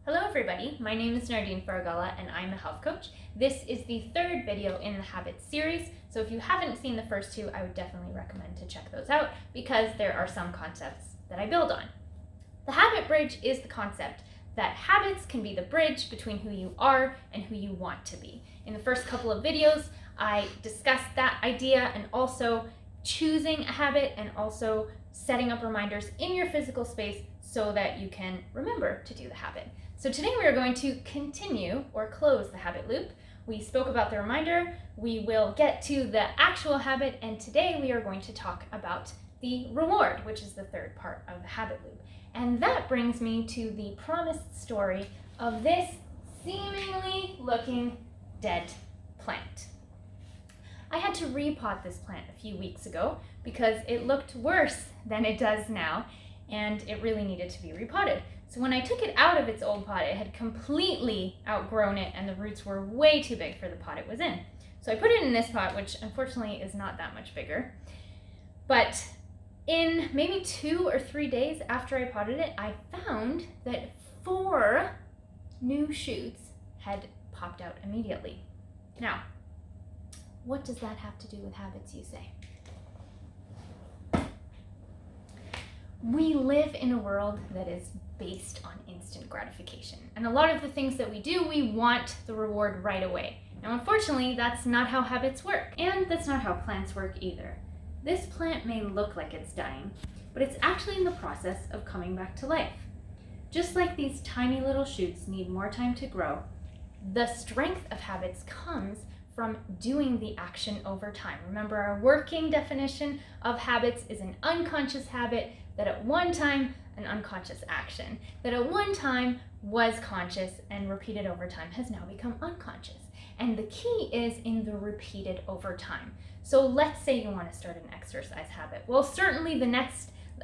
Hello everybody, my name is Nardeen Faragalla and I'm a health coach. This is the third video in the Habits series, so if you haven't seen the first two, I would definitely recommend to check those out because there are some concepts that I build on. The habit bridge is the concept that habits can be the bridge between who you are and who you want to be. In the first couple of videos, I discussed that idea and also choosing a habit and also setting up reminders in your physical space so that you can remember to do the habit. So today we are going to continue or close the habit loop. We spoke about the reminder, we will get to the actual habit, and today we are going to talk about the reward, which is the third part of the habit loop. And that brings me to the promised story of this seemingly looking dead plant. I had to repot this plant a few weeks ago because it looked worse than it does now, and it really needed to be repotted. So when I took it out of its old pot, it had completely outgrown it and the roots were way too big for the pot it was in. So I put it in this pot, which unfortunately is not that much bigger. But in maybe 2 or 3 days after I potted it, I found that 4 new shoots had popped out immediately. Now, what does that have to do with habits, you say? We live in a world that is based on instant gratification. And a lot of the things that we do, we want the reward right away. Now, unfortunately, that's not how habits work. And that's not how plants work either. This plant may look like it's dying, but it's actually in the process of coming back to life. Just like these tiny little shoots need more time to grow, the strength of habits comes from doing the action over time. Remember, our working definition of habits is an unconscious habit that at one time, an unconscious action, that at one time was conscious and repeated over time has now become unconscious. And the key is in the repeated over time. So let's say you want to start an exercise habit. Well, certainly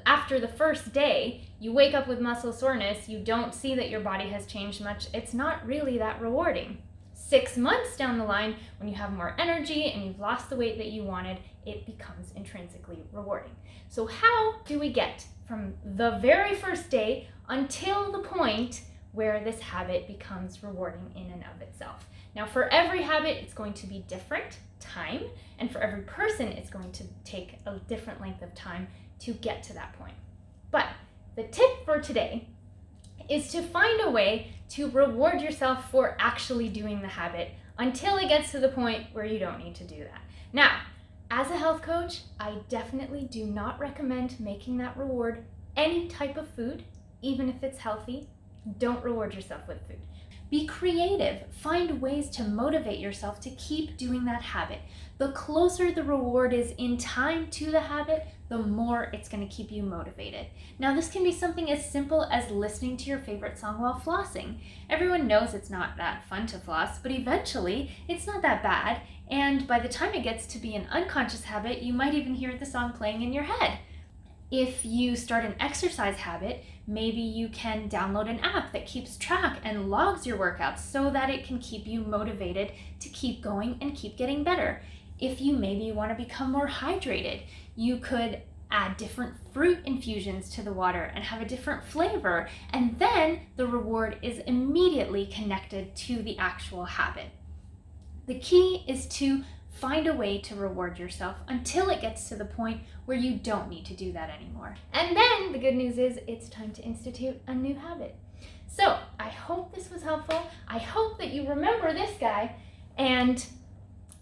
after the first day, you wake up with muscle soreness, you don't see that your body has changed much, it's not really that rewarding. 6 months down the line, when you have more energy and you've lost the weight that you wanted, it becomes intrinsically rewarding. So how do we get from the very first day until the point where this habit becomes rewarding in and of itself? Now, for every habit, it's going to be different time, and for every person, it's going to take a different length of time to get to that point. But the tip for today is to find a way to reward yourself for actually doing the habit until it gets to the point where you don't need to do that. Now, as a health coach, I definitely do not recommend making that reward any type of food, even if it's healthy. Don't reward yourself with food. Be creative. Find ways to motivate yourself to keep doing that habit. The closer the reward is in time to the habit, the more it's going to keep you motivated. Now, this can be something as simple as listening to your favorite song while flossing. Everyone knows it's not that fun to floss, but eventually it's not that bad. And by the time it gets to be an unconscious habit, you might even hear the song playing in your head. If you start an exercise habit, maybe you can download an app that keeps track and logs your workouts so that it can keep you motivated to keep going and keep getting better. If you maybe want to become more hydrated, you could add different fruit infusions to the water and have a different flavor, and then the reward is immediately connected to the actual habit. The key is to find a way to reward yourself until it gets to the point where you don't need to do that anymore. And then the good news is it's time to institute a new habit. So I hope this was helpful. I hope that you remember this guy and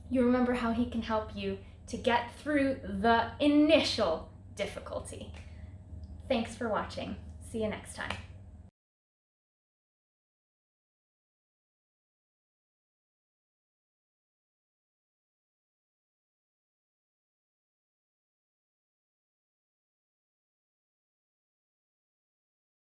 you remember how he can help you to get through the initial difficulty. Thanks for watching. See you next time.